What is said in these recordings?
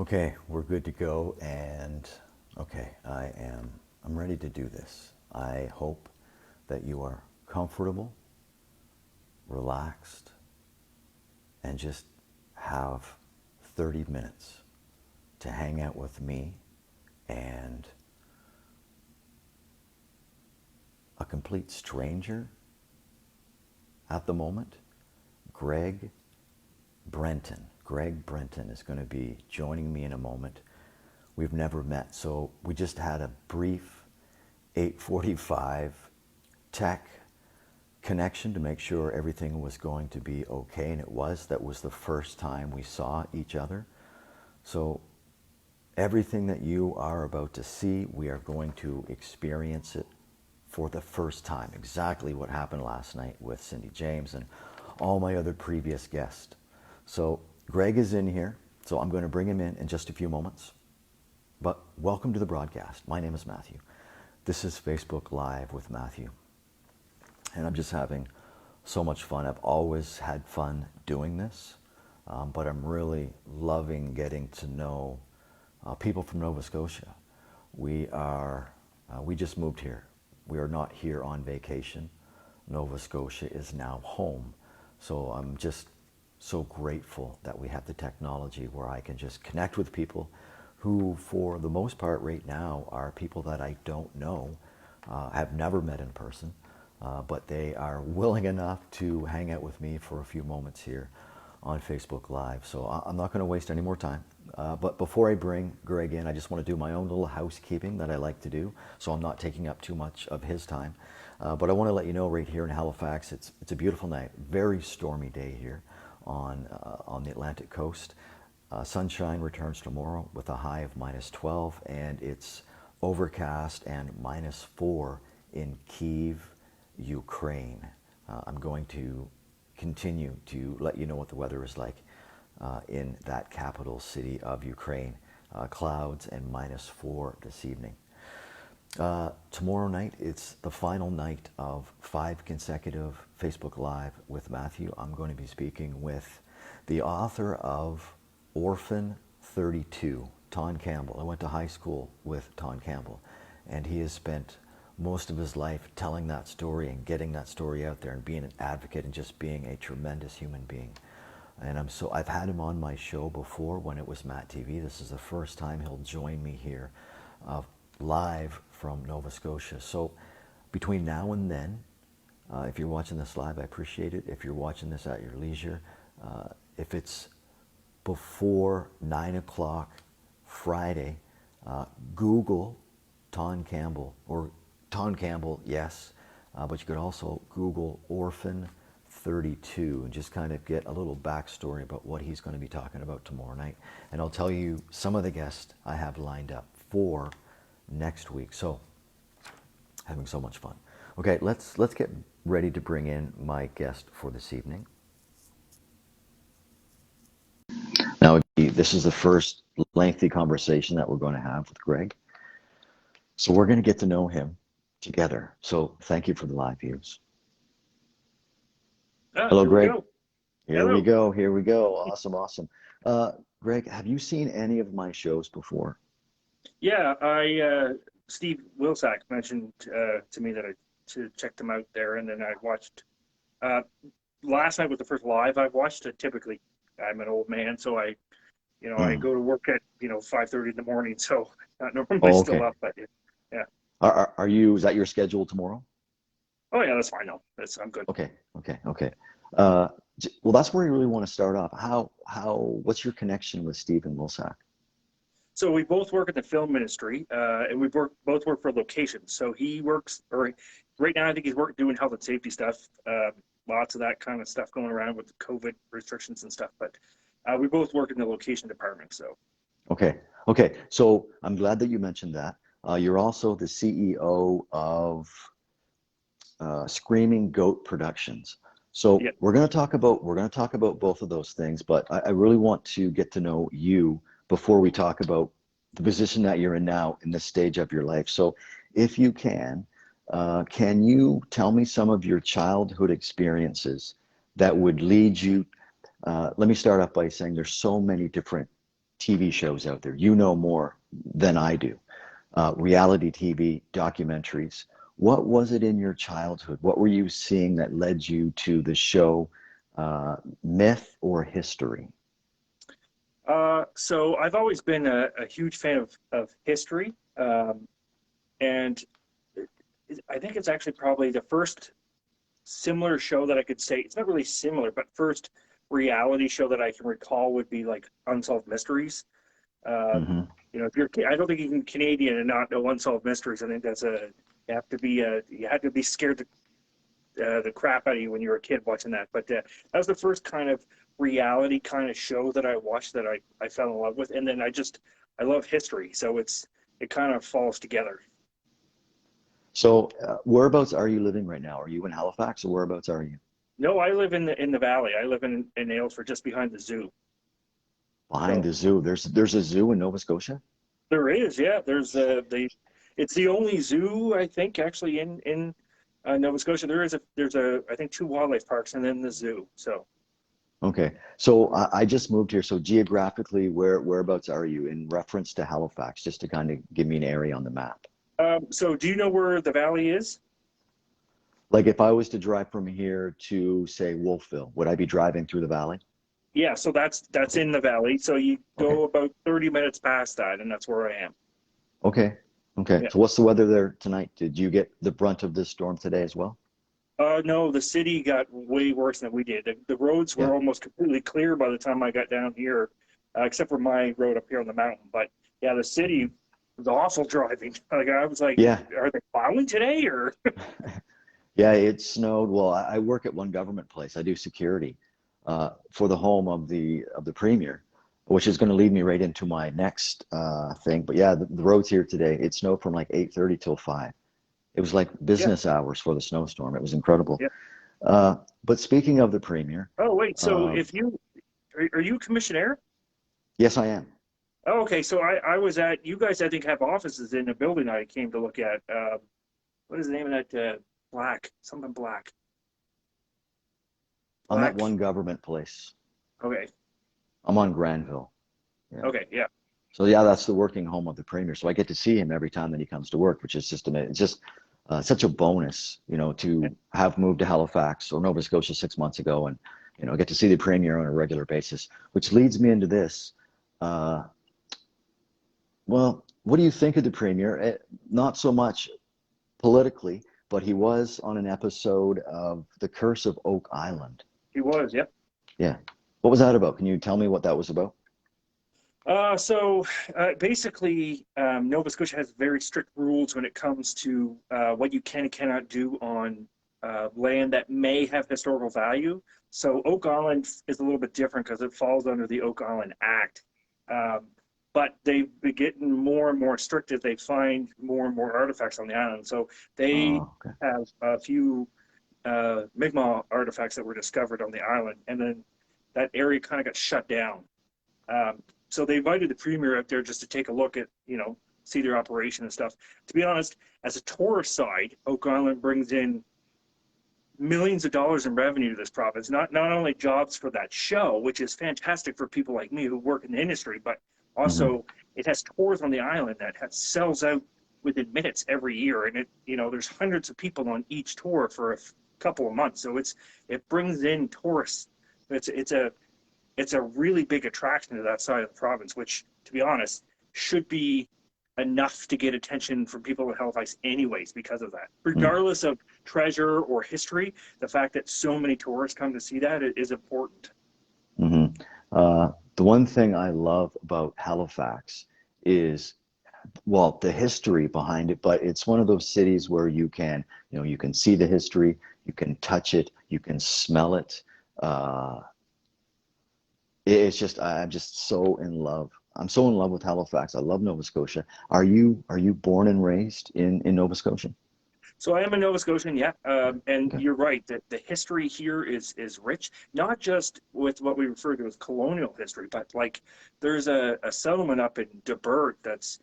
Okay, we're good to go, and okay, I'm ready to do this. I hope that you are comfortable, relaxed, and just have 30 minutes to hang out with me and a complete stranger at the moment, Graig Brenton. Graig Brenton is going to be joining me in a moment. We've never met, so we just had a brief 8:45 tech connection to make sure everything was going to be okay, and it was. That was the first time we saw each other. So everything that you are about to see, we are going to experience it for the first time. Exactly what happened last night with Cindy James and all my other previous guests. So Graig is in here, so I'm going to bring him in just a few moments. But welcome to the broadcast. My name is Matthew. This is Facebook Live with Matthew. And I'm just having so much fun. I've always had fun doing this, but I'm really loving getting to know people from Nova Scotia. We just moved here. We are not here on vacation. Nova Scotia is now home. So I'm just so grateful that we have the technology where I can just connect with people who, for the most part right now, are people that I don't know, have never met in person, but they are willing enough to hang out with me for a few moments here on Facebook Live. So I'm not going to waste any more time. But before I bring Graig in, I just want to do my own little housekeeping that I like to do, so I'm not taking up too much of his time. But I want to let you know right here in Halifax, it's a beautiful night, very stormy day here on the Atlantic coast. Sunshine returns tomorrow with a high of -12, and it's overcast and -4 in Kyiv, Ukraine. I'm going to continue to let you know what the weather is like in that capital city of Ukraine. Clouds and -4 this evening. Tomorrow night, it's the final night of 5 consecutive Facebook Live with Matthew. I'm going to be speaking with the author of Orphan 32, Ton Campbell. I went to high school with Ton Campbell, and he has spent most of his life telling that story and getting that story out there and being an advocate and just being a tremendous human being. And I've had him on my show before when it was Matt TV. This is the first time he'll join me here live from Nova Scotia. So between now and then, if you're watching this live, I appreciate it. If you're watching this at your leisure, if it's before 9 o'clock Friday, Google Ton Campbell, or Ton Campbell, yes, but you could also Google Orphan 32 and just kind of get a little backstory about what he's going to be talking about tomorrow night. And I'll tell you some of the guests I have lined up for next week. So having so much fun. Okay, let's get ready to bring in my guest for this evening. Now, this is the first lengthy conversation that we're going to have with Graig. So we're going to get to know him together. So thank you for the live views. Hello, Graig. Here we go. Awesome. Graig, have you seen any of my shows before? Yeah, Steve Wilsack mentioned to me that I should check them out there, and then I watched. Last night was the first live I watched. Typically, I'm an old man, so I go to work at 5:30 in the morning, so not normally still up. But yeah. Are you? Is that your schedule tomorrow? Oh yeah, that's fine. No, I'm good. Okay. Well, that's where you really want to start off. What's your connection with Stephen Wilsack? So we both work in the film ministry, and we both work for locations. So he works, or right now I think he's doing health and safety stuff. Lots of that kind of stuff going around with COVID restrictions and stuff. But we both work in the location department. So. Okay. So I'm glad that you mentioned that. You're also the CEO of Screaming Goat Productions. So yeah. We're going to talk about both of those things, but I really want to get to know you before we talk about the position that you're in now in this stage of your life. So if you can you tell me some of your childhood experiences that would lead you? Let me start off by saying there's so many different TV shows out there. You know more than I do. Reality TV, documentaries. What was it in your childhood? What were you seeing that led you to the show, myth or history? So I've always been a huge fan of history, and I think it's actually probably the first similar show that I could say. It's not really similar, but first reality show that I can recall would be like Unsolved Mysteries. Um, Hmm. if you're, I don't think you can Canadian and not know Unsolved Mysteries. I think that's you have to be you had to be scared the crap out of you when you were a kid watching that. But that was the first kind of reality kind of show that I watched that I fell in love with. And then I love history, so it kind of falls together. So, whereabouts are you living right now? Are you in Halifax, or whereabouts are you? No, I live in the valley. I live in Aylesford, just behind the zoo. Behind So the zoo. There's a zoo in Nova Scotia. there is, yeah. There's it's the only zoo I think actually in Nova Scotia. There's I think two wildlife parks and then the zoo. So Okay, so I just moved here. So geographically, whereabouts are you in reference to Halifax? Just to kind of give me an area on the map. so do you know where the valley is? Like if I was to drive from here to say Wolfville, would I be driving through the valley? Yeah, so that's Okay. in the valley. So you Okay. go about 30 minutes past that, and that's where I am. Okay. Okay. Yeah. So what's the weather there tonight? Did you get the brunt of this storm today as well? No, the city got way worse than we did. The roads Yeah. were almost completely clear by the time I got down here, except for my road up here on the mountain. But yeah, the city Mhm. was awful driving. Like I was like, Yeah. are they plowing today or? Yeah, it snowed. Well, I work at one government place. I do security for the home of the premier, which is going to lead me right into my next thing. But yeah, the roads here today, it snowed from like 8:30 till 5. It was like Yeah, business hours for the snowstorm. It was incredible. yeah. Uh, but speaking of the premier, Oh wait, so um, if you are you a commissioner? yes, I am. Oh, okay, so I was at you guys. I think have offices in the building I came to look at. What is the name of that? Black, something black, I'm at black. one government place. Okay, I'm on Granville. Yeah. okay, yeah, So yeah, that's the working home of the premier. So I get to see him every time that he comes to work, which is just amazing. It's just such a bonus, to have moved to Halifax or Nova Scotia 6 months ago, and get to see the premier on a regular basis. Which leads me into this. Uh, well, what do you think of the premier? Not so much politically, but he was on an episode of The Curse of Oak Island. he was. Yep. Yeah. What was that about? Can you tell me what that was about? Basically, Nova Scotia has very strict rules when it comes to what you can and cannot do on land that may have historical value. So Oak Island is a little bit different because it falls under the Oak Island Act. Um, but they've been getting more and more strict as they find more and more artifacts on the island. So they Oh, okay. have a few Mi'kmaq artifacts that were discovered on the island, and then that area kind of got shut down. Um, so they invited the premier out there just to take a look at, see their operation and stuff. To be honest, as a tourist side, Oak Island brings in millions of dollars in revenue to this province. Not only jobs for that show, which is fantastic for people like me who work in the industry, but Hmm. also it has tours on the island that sells out within minutes every year, and there's hundreds of people on each tour for a couple of months. So it brings in tourists. It's a really big attraction to that side of the province, which, to be honest, should be enough to get attention from people in Halifax, anyways, because of that. Regardless of treasure or history, the fact that so many tourists come to see that is important. Hmm. The one thing I love about Halifax is, well, the history behind it, but it's one of those cities where you can see the history, you can touch it, you can smell it. Uh, it's just, I'm just so in love. I'm so in love with Halifax. I love Nova Scotia. Are you born and raised in Nova Scotia? So I am a Nova Scotian, yeah, and Okay. you're right that the history here is rich, not just with what we refer to as colonial history, but like there's a settlement up in Debert that's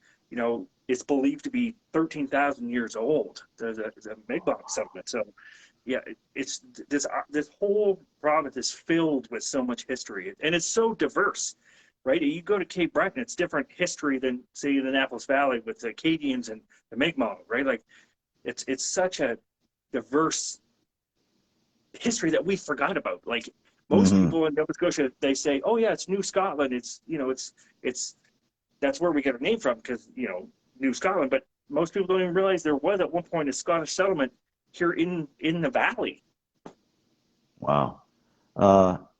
is believed to be 13,000 years old. There's a Mi'kmaq settlement, so yeah, it's this whole province is filled with so much history, and it's so diverse. right? You go to Cape Breton, it's different history than say the Annapolis Valley with the Acadians and the Mi'kmaq, right? Like it's such a diverse history that we forgot about. Like most Hmm. people in Nova Scotia, they say, "Oh yeah, it's New Scotland. It's it's that's where we get our name from because New Scotland." But most people don't even realize there was at one point a Scottish settlement here in the valley. Wow.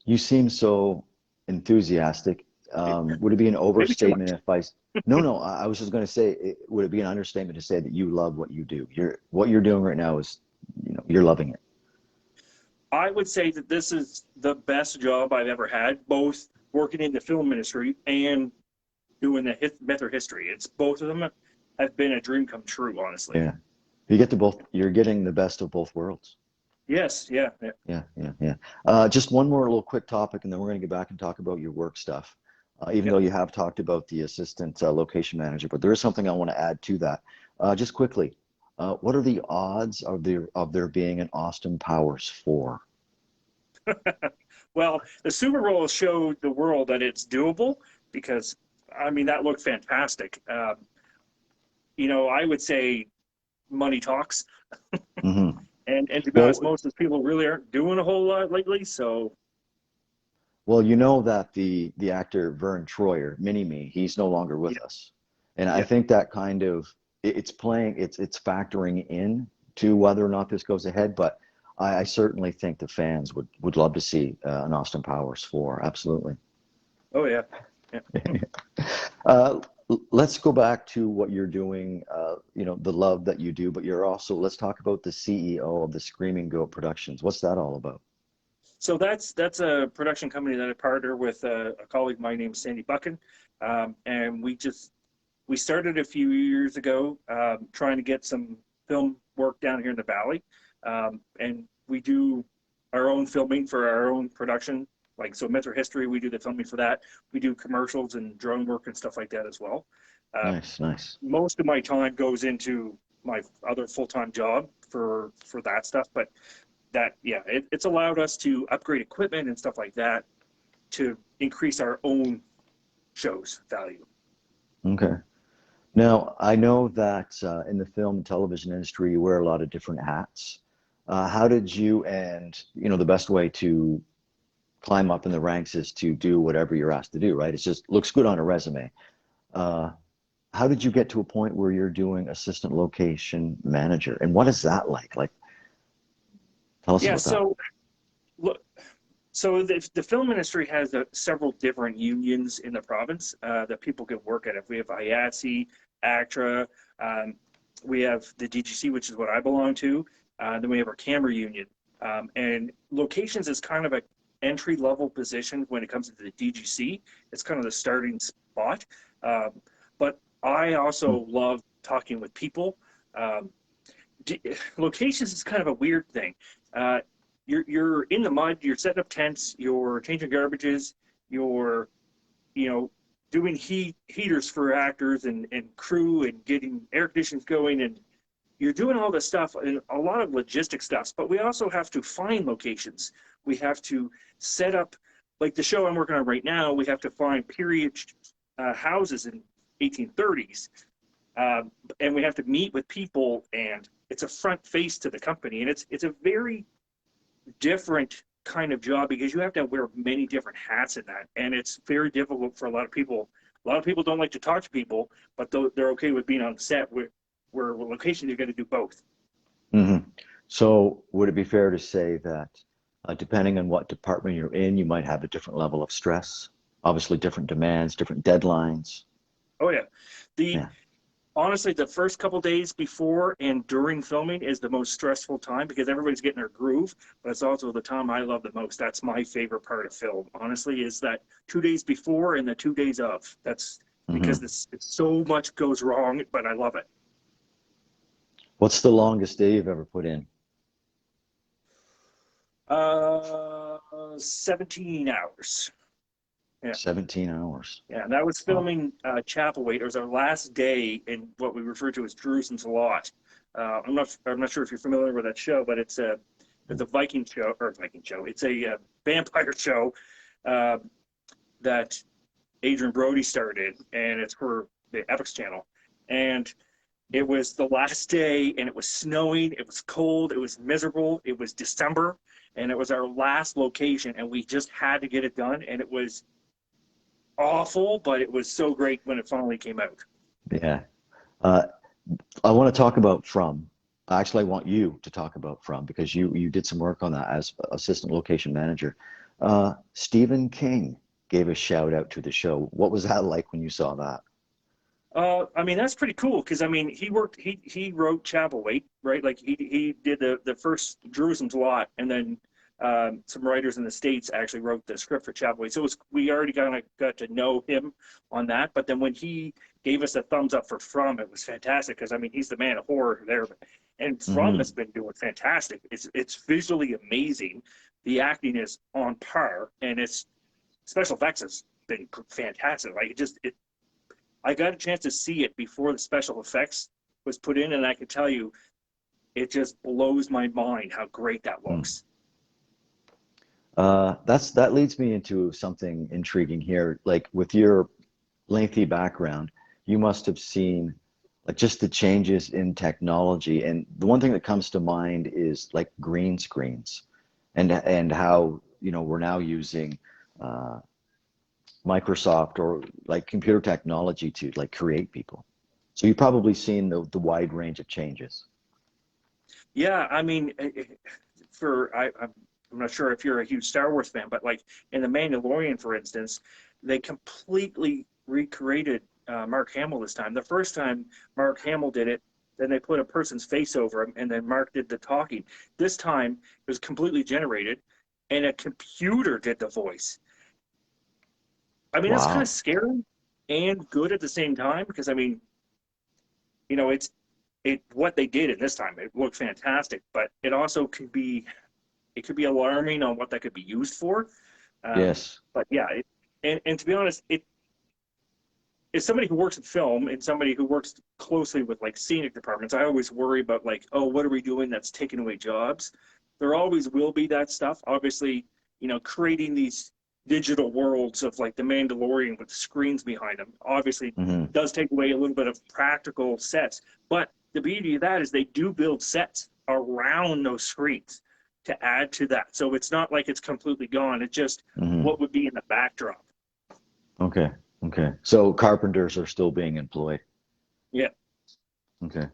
You seem so enthusiastic. Would it be an Maybe too much. overstatement if I? No, no. I was just going to say, would it be an understatement to say that you love what you do? What you're doing right now is, you're loving it. I would say that this is the best job I've ever had, both working in the film industry and doing the Metro history. It's both of them have been a dream come true, honestly. Yeah. You get to both. You're getting the best of both worlds. Yes, yeah, yeah. Yeah, yeah, yeah. Just one more little quick topic, and then we're going to get back and talk about your work stuff. Even Yeah. though you have talked about the assistant location manager, but there is something I want to add to that. Just quickly, what are the odds of there being an Austin Powers 4? Well, the Super Bowl showed the world that it's doable because, I mean, that looked fantastic. I would say money talks, Hmm. and to be honest, Well, most of the people really aren't doing a whole lot lately. So, well, you know that the actor Vern Troyer, Mini Me, he's no longer with yeah, us, and I yeah. think that kind of it's factoring in to whether or not this goes ahead. But I certainly think the fans would love to see an Austin Powers 4. Absolutely. Oh yeah, yeah. Uh, let's go back to what you're doing. The love that you do, but you're also. Let's talk about the CEO of the Screaming Goat Productions. What's that all about? So that's a production company that I partner with a colleague of mine named Sandy Buchan, and we started a few years ago trying to get some film work down here in the valley, and we do our own filming for our own production. Like so, Metro History, we do the filming for that. We do commercials and drone work and stuff like that as well. Uh, Nice, nice. Most of my time goes into my other full-time job for that stuff, but it's allowed us to upgrade equipment and stuff like that to increase our own show's value. Okay. Now, I know that in the film and television industry, you wear a lot of different hats. How did you, and the best way to climb up in the ranks is to do whatever you're asked to do, right? It just looks good on a resume. Uh, how did you get to a point where you're doing assistant location manager? And what is that like? Like, tell us Yeah, about that. so look, so the film industry has several different unions in the province that people can work at. If we have IATSE, ACTRA, we have the DGC, which is what I belong to. Then we have our camera union. And locations is kind of an entry level position when it comes to the DGC. It's kind of the starting spot. But I Hmm. also love talking with people. Um, Locations is kind of a weird thing. Uh, you're in the mud, you're setting up tents, you're changing garbages, you're you know doing heaters for actors and crew and getting air conditions going, and you're doing all this stuff and a lot of logistic stuff. But we also have to find locations. We have to set up, like the show I'm working on right now. We have to find period houses in 1830s, and we have to meet with people, and it's a front face to the company, and it's a very different kind of job because you have to wear many different hats in that, and it's very difficult for a lot of people. A lot of people don't like to talk to people, but they're okay with being on the set where location you're going to do both. Hmm. So, would it be fair to say that depending on what department you're in, you might have a different level of stress, obviously different demands, different deadlines? Oh yeah, the Yeah. honestly, the first couple days before and during filming is the most stressful time because everybody's getting their groove, but it's also the time I love the most. That's my favorite part of film, honestly, is that 2 days before and the 2 days of. That's because Hmm. so much goes wrong, but I love it. What's the longest day you've ever put in? 17 hours. Yeah. 17 hours. Yeah, and that was Wow. filming Chapelwaite. It was our last day in what we refer to as Jerusalem's Lot. I'm not sure if you're familiar with that show, but it's a Viking show or Viking show. It's a vampire show uh, that Adrian Brody started, and it's for the Epix channel. And it was the last day, and it was snowing, it was cold, it was miserable, it was December, and it was our last location, and we just had to get it done, and it was awful, but it was so great when it finally came out. Yeah. Uh, I want to talk about From. Actually, I want you to talk about From because you did some work on that as assistant location manager. Stephen King gave a shout out to the show. What was that like when you saw that? I mean, that's pretty cool because I mean, he wrote Chapelwaite, right? Like he did the first Jerusalem's Lot, and then some writers in the States actually wrote the script for Chapelwaite. So we already got to know him on that. But then when he gave us a thumbs up for From, it was fantastic because I mean, he's the man of horror there, and From Hmm. has been doing fantastic. It's visually amazing. The acting is on par, and it's special effects has been fantastic. Like I got a chance to see it before the special effects was put in, and I can tell you, it just blows my mind how great that looks. That leads me into something intriguing here. Like with your lengthy background, you must have seen like just the changes in technology. And the one thing that comes to mind is like green screens and how, we're now using uh, Microsoft or like computer technology to like create people. So you've probably seen the wide range of changes. Yeah, I mean, I'm not sure if you're a huge Star Wars fan, but like in The Mandalorian, for instance, they completely recreated Mark Hamill this time. The first time Mark Hamill did it, then they put a person's face over him, and then Mark did the talking. This time it was completely generated, and a computer did the voice. I mean, that's kind of Wow. scary and good at the same time because I mean, it's what they did in this time. It looked fantastic, but it could be alarming on what that could be used for. Yes. But yeah, and to be honest, as somebody who works in film and somebody who works closely with like scenic departments, I always worry about like, oh, what are we doing that's taking away jobs? There always will be that stuff. Obviously, creating these digital worlds of like the Mandalorian with screens behind them obviously Hmm. does take away a little bit of practical sets. But the beauty of that is they do build sets around those screens to add to that. So it's not like it's completely gone. It's just Hmm. what would be in the backdrop. Okay. Okay. So carpenters are still being employed. Yeah. Okay.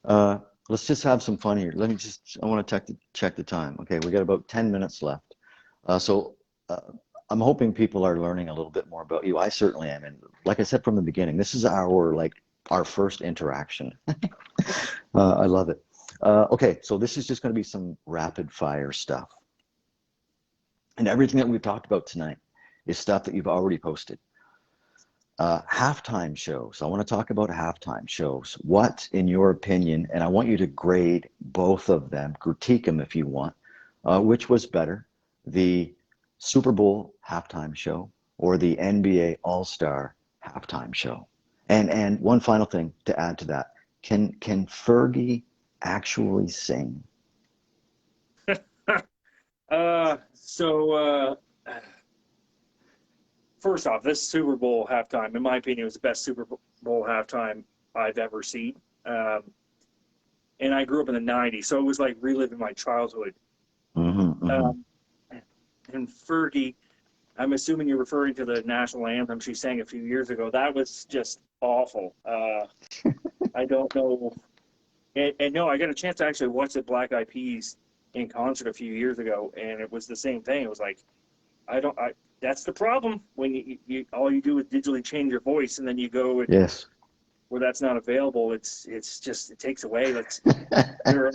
Uh, let's just have some fun here. I want to check the time. Okay, we got about 10 minutes left. So I'm hoping people are learning a little bit more about you. I certainly am. And like I said from the beginning, this is our first interaction. I love it. Okay, so this is just going to be some rapid fire stuff. And everything that we've talked about tonight is stuff that you've already posted. Halftime shows. I want to talk about halftime shows. What, in your opinion, and I want you to grade both of them, critique them if you want, which was better, the Super Bowl halftime show or the NBA All-Star halftime show? And one final thing to add to that. Can Fergie actually sing? So first off, this Super Bowl halftime, in my opinion, was the best Super Bowl halftime I've ever seen. Um, and I grew up in the '90s, so it was like reliving my childhood. Hmm. Hmm. Um, and Fergie, I'm assuming you're referring to the national anthem she sang a few years ago. That was just awful. I don't know. And no, I got a chance to actually watch the Black Eyed Peas in concert a few years ago, and it was the same thing. It was like, that's the problem when all you do is digitally change your voice, and then you go Yes. where that's not available. It's just, it takes away. You're,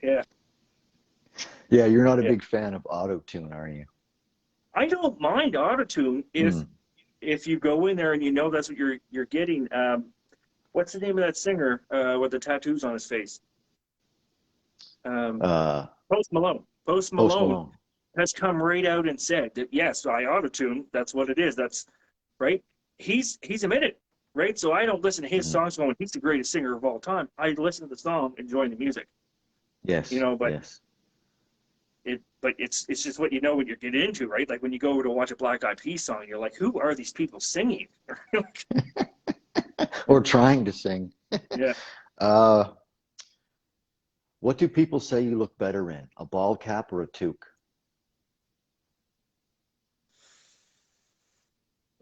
yeah, Yeah, you're not a yeah. big fan of auto tune, are you? I don't mind autotune Mm. if you go in there and you know that's what you're getting. What's the name of that singer with the tattoos on his face? Um, Uh, Post Malone. Post Post Malone Malone. has come right out and said that yes, I autotune. That's what it is. That's right. He's admitted, right? So I don't listen to his Mhm. songs going, he's the greatest singer of all time. I listen to the song, enjoying the music, Yes, but yes. but it's just what you know what you're getting into, right? Like when you go to watch a Black Eyed Peas song, you're like, who are these people singing? Or trying to sing. Yeah. Uh, what do people say you look better in? A bald cap or a toque?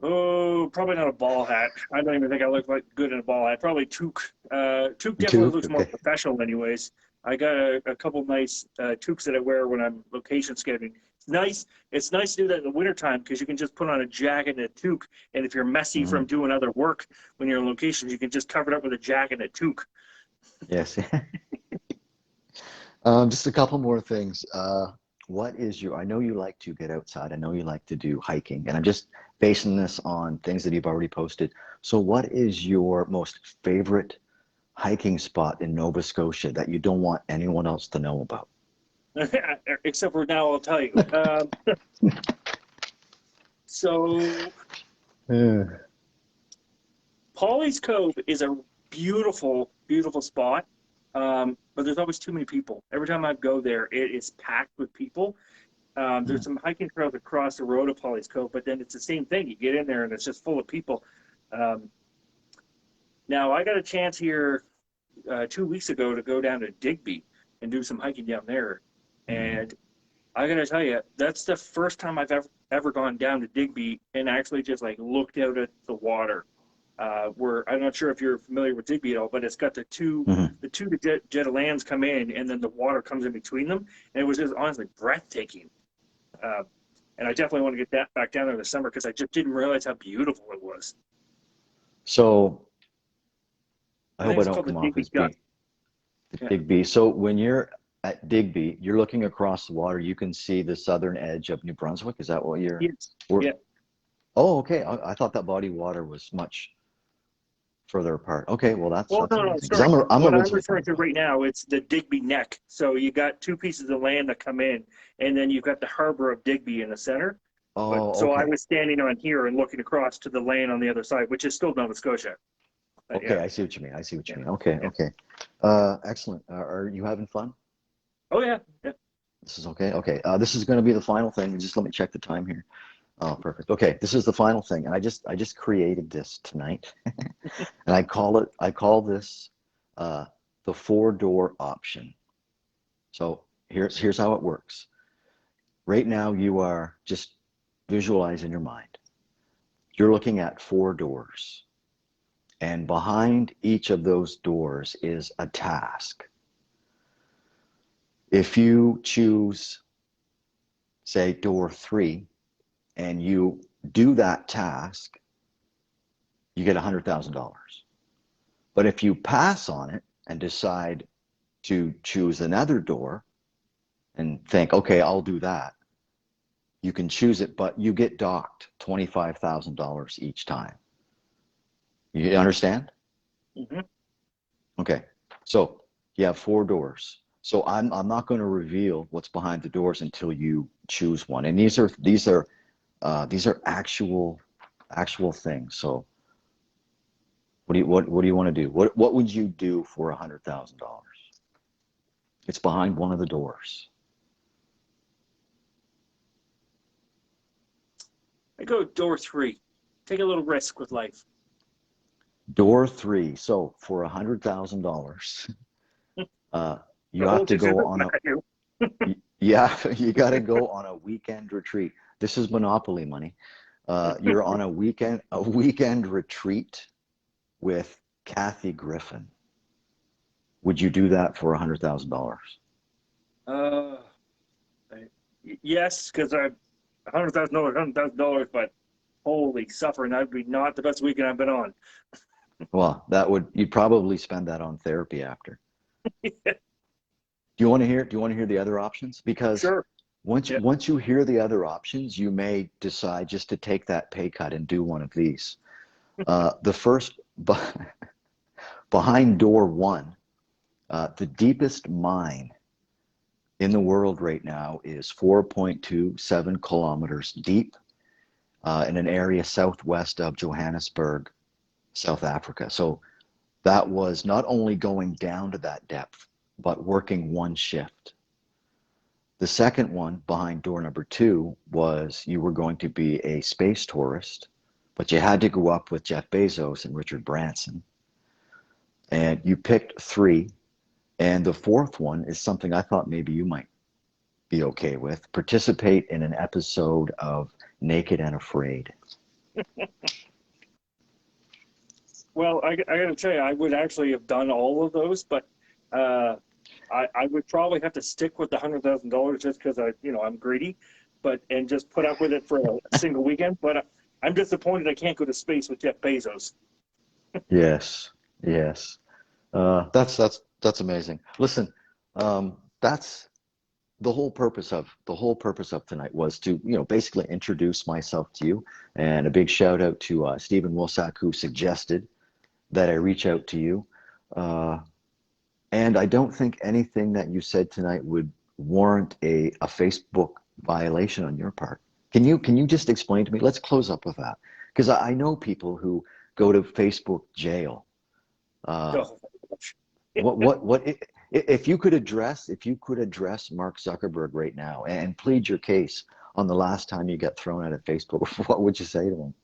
Oh, probably not a ball hat. I don't even think I look like good in a ball hat. Probably toque. Toque definitely Toque, looks more okay. professional, anyways. I got a couple nice toques that I wear when I'm location scouting. It's nice. It's nice to do that in the wintertime because you can just put on a jacket and a toque. And if you're messy Hmm. from doing other work when you're in locations, you can just cover it up with a jacket and a toque. Yes. Just a couple more things. What is your, I know you like to get outside. I know you like to do hiking, and I'm just basing this on things that you've already posted. So what is your most favorite hiking spot in Nova Scotia that you don't want anyone else to know about? Except for now, I'll tell you. So Uh, Polly's Cove is a beautiful, beautiful spot, but there's always too many people. Every time I go there, it is packed with people. There's some hiking trails across the road of Polly's Cove, but then it's the same thing. You get in there and it's just full of people. Um, Now, I got a chance here 2 weeks ago to go down to Digby and do some hiking down there. And I got to tell you, that's the first time I've ever gone down to Digby and actually just like looked out at the water. Where I'm not sure if you're familiar with Digby at all, but it's got mhm. the jet of lands come in and then the water comes in between them, and it was just honestly breathtaking. Uh, and I definitely want to get that back down there this summer because I just didn't realize how beautiful it was. So I I think hope I it's don't called the come off Digby as Gut. being Yeah. Digby. So when you're at Digby, you're looking across the water. You can see the southern edge of New Brunswick. Is that what you're? Yes. Or, Yeah. oh, okay. I thought that body of water was much further apart. Okay, well Well, that's no, no, amazing because sorry. I'm What I'm originally referring from to right now, it's the Digby Neck. So you got two pieces of land that come in, and then you've got the harbor of Digby in the center. But Oh, so I okay. was standing on here and looking across to the land on the other side, which is still Nova Scotia. But Okay, yeah, I see what you mean. I see what yeah, you mean. Okay, yeah. okay. Excellent. Are you having fun? Oh yeah, yeah. This is okay. Okay. This is going to be the final thing. Just let me check the time here. Oh, perfect. Okay, this is the final thing, and I just created this tonight, and I call this uh, the four-door option. So here's how it works. Right now, you are just visualize in your mind. You're looking at four doors, and behind each of those doors is a task. If you choose, say, door three, and you do that task, you get $100,000. But if you pass on it and decide to choose another door and think, okay, I'll do that, you can choose it, but you get docked $25,000 each time. You understand? Hmm. Okay. So you have four doors. So I'm not going to reveal what's behind the doors until you choose one. And these are actual things. So what do you want to do? What would you do for $100,000? It's behind one of the doors. I go door three. Take a little risk with life. Door three. So for $100,000, uh, you The have whole to go decision on a value. yeah, you got to go on a weekend retreat. This is Monopoly money. You're on a weekend retreat with Kathy Griffin. Would you do that for $100,000? Uh, yes, because I $100,000, but holy suffering, that'd be not the best weekend I've been on. Well, you'd probably spend that on therapy after. Do you want to hear the other options? Because Sure. Yeah. once you hear the other options, you may decide just to take that pay cut and do one of these. The first, behind door one, the deepest mine in the world right now is 4.27 kilometers deep in an area southwest of Johannesburg, South Africa. So that was not only going down to that depth, but working one shift. The second one behind door number 2 was you were going to be a space tourist, but you had to go up with Jeff Bezos and Richard Branson. And you picked 3. And the fourth one is something I thought maybe you might be okay with. Participate in an episode of Naked and Afraid. Well, I got to tell you, I would actually have done all of those, but I would probably have to stick with the $100,000 just because I'm greedy, and just put up with it for a single weekend. But I'm disappointed I can't go to space with Jeff Bezos. Yes, yes. That's amazing. Listen, that's the whole purpose of tonight was to basically introduce myself to you, and a big shout out to Stephen Wilsack, who suggested that I reach out to you. And I don't think anything that you said tonight would warrant a Facebook violation on your part. Can you just explain to me? Let's close up with that, because I know people who go to Facebook jail. Oh, If you could address Mark Zuckerberg right now and plead your case on the last time you got thrown out of Facebook, what would you say to him?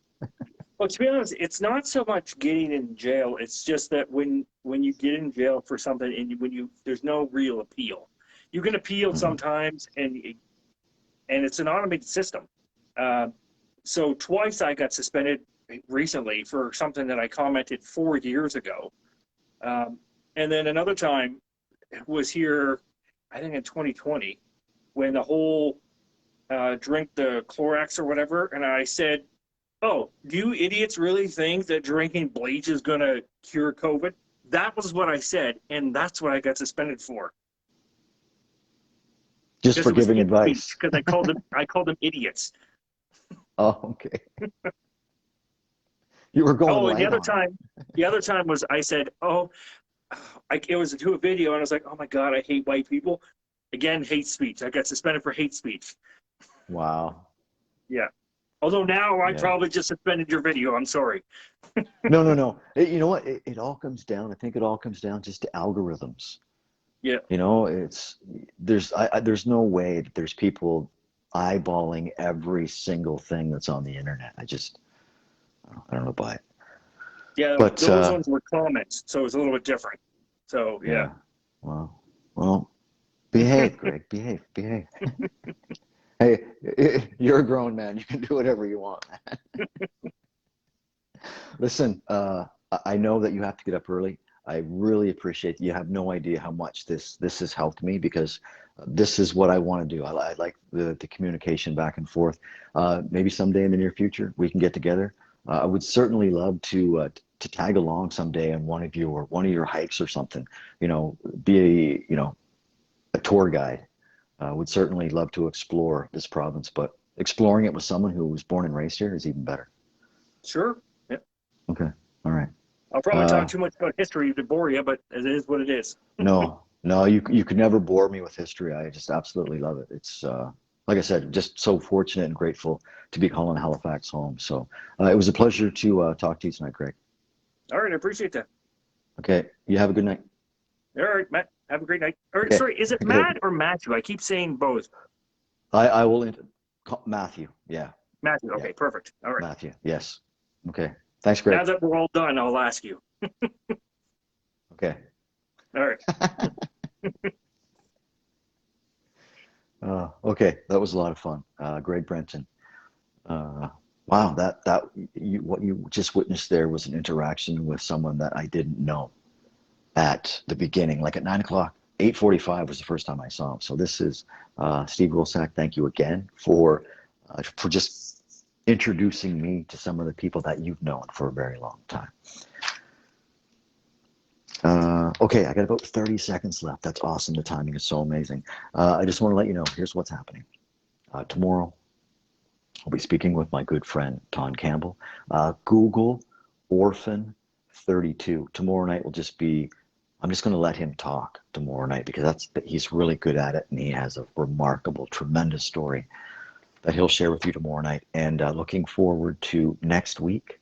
Well, to be honest, it's not so much getting in jail. It's just that when you get in jail for something and there's no real appeal. You can appeal sometimes, and it's an automated system. So twice I got suspended recently for something that I commented 4 years ago. And then another time was here, I think in 2020, when the whole drink the Clorox or whatever, and I said, "Oh, do you idiots really think that drinking bleach is going to cure COVID?" That was what I said, and that's what I got suspended for. Just for giving advice. Because I called them idiots. Oh, okay. You were going. Oh, and the other time was I said, it was to a video, and I was like, "Oh my God, I hate white people." Again, hate speech. I got suspended for hate speech. Wow. Yeah. Although now I probably just suspended your video. I'm sorry. No. You know what? It all comes down. I think it all comes down just to algorithms. Yeah. There's no way that there's people eyeballing every single thing that's on the internet. I don't know about it. Yeah, but those ones were comments, so it was a little bit different. So yeah. Well, behave, Greg. behave. Hey, you're a grown man. You can do whatever you want. Listen, I know that you have to get up early. I really appreciate it. You have no idea how much this has helped me, because this is what I want to do. I like the communication back and forth. Maybe someday in the near future we can get together. I would certainly love to tag along someday on one of your hikes or something. Be a tour guide. Would certainly love to explore this province, but exploring it with someone who was born and raised here is even better. Sure. Yeah. Okay. All right. I'll probably talk too much about history to bore you, but it is what it is. No, you could never bore me with history. I just absolutely love it. It's like I said, just so fortunate and grateful to be calling Halifax home. So it was a pleasure to talk to you tonight, Greg. All right, I appreciate that. Okay, you have a good night. All right, Matt. Have a great night. All right, Okay. sorry, is it Matt or Matthew? I keep saying both. I will call Matthew. Yeah. Matthew. Okay, perfect. All right. Matthew. Yes. Okay. Thanks, Greg. Now that we're all done, I'll ask you. Okay. All right. Okay, that was a lot of fun. Graig Brenton. Wow, what you just witnessed there was an interaction with someone that I didn't know at the beginning, like at 9 o'clock. 8:45 was the first time I saw him. So this is Steve Wilsack. Thank you again for just introducing me to some of the people that you've known for a very long time. Okay, I got about 30 seconds left. That's awesome. The timing is so amazing. I just want to let you know, here's what's happening. Tomorrow, I'll be speaking with my good friend, Ton Campbell. Google Orphan 32. Tomorrow night will just be, I'm just going to let him talk tomorrow night, because he's really good at it, and he has a remarkable, tremendous story that he'll share with you tomorrow night. And looking forward to next week.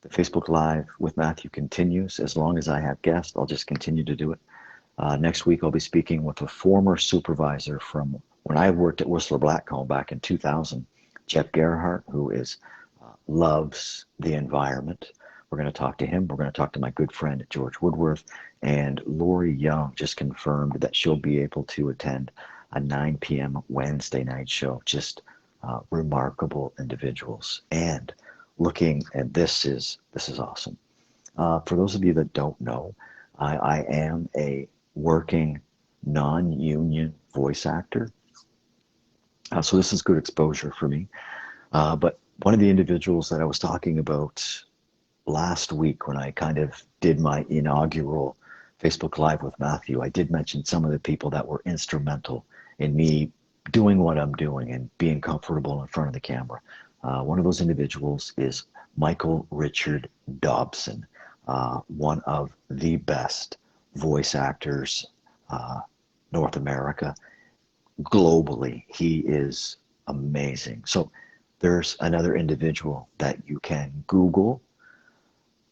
The Facebook Live with Matthew continues. As long as I have guests, I'll just continue to do it. Next week, I'll be speaking with a former supervisor from When I worked at Whistler Blackcomb back in 2000, Jeff Gerhardt, who is loves the environment. We're going to talk to him. We're going to talk to my good friend George Woodworth, and Lori Young just confirmed that she'll be able to attend a 9 p.m. Wednesday night show. Just remarkable individuals. And looking at this is awesome. For those of you that don't know, I am a working non-union voice actor. So this is good exposure for me. But one of the individuals that I was talking about last week when I kind of did my inaugural Facebook Live with Matthew, I did mention some of the people that were instrumental in me doing what I'm doing and being comfortable in front of the camera. One of those individuals is Michael Richard Dobson, one of the best voice actors, North America. Globally, he is amazing. So there's another individual that you can Google,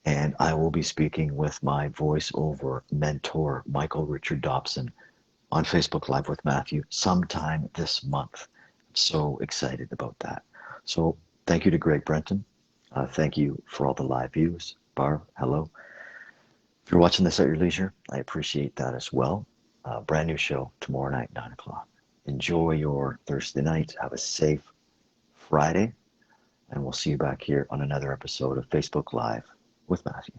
and I will be speaking with my voiceover mentor, Michael Richard Dobson, on Facebook Live with Matthew sometime this month. I'm so excited about that. So thank you to Graig Brenton. Thank you for all the live views. Barb, hello. If you're watching this at your leisure, I appreciate that as well. Brand new show tomorrow night, 9 o'clock. Enjoy your Thursday night. Have a safe Friday. And we'll see you back here on another episode of Facebook Live with Matthew.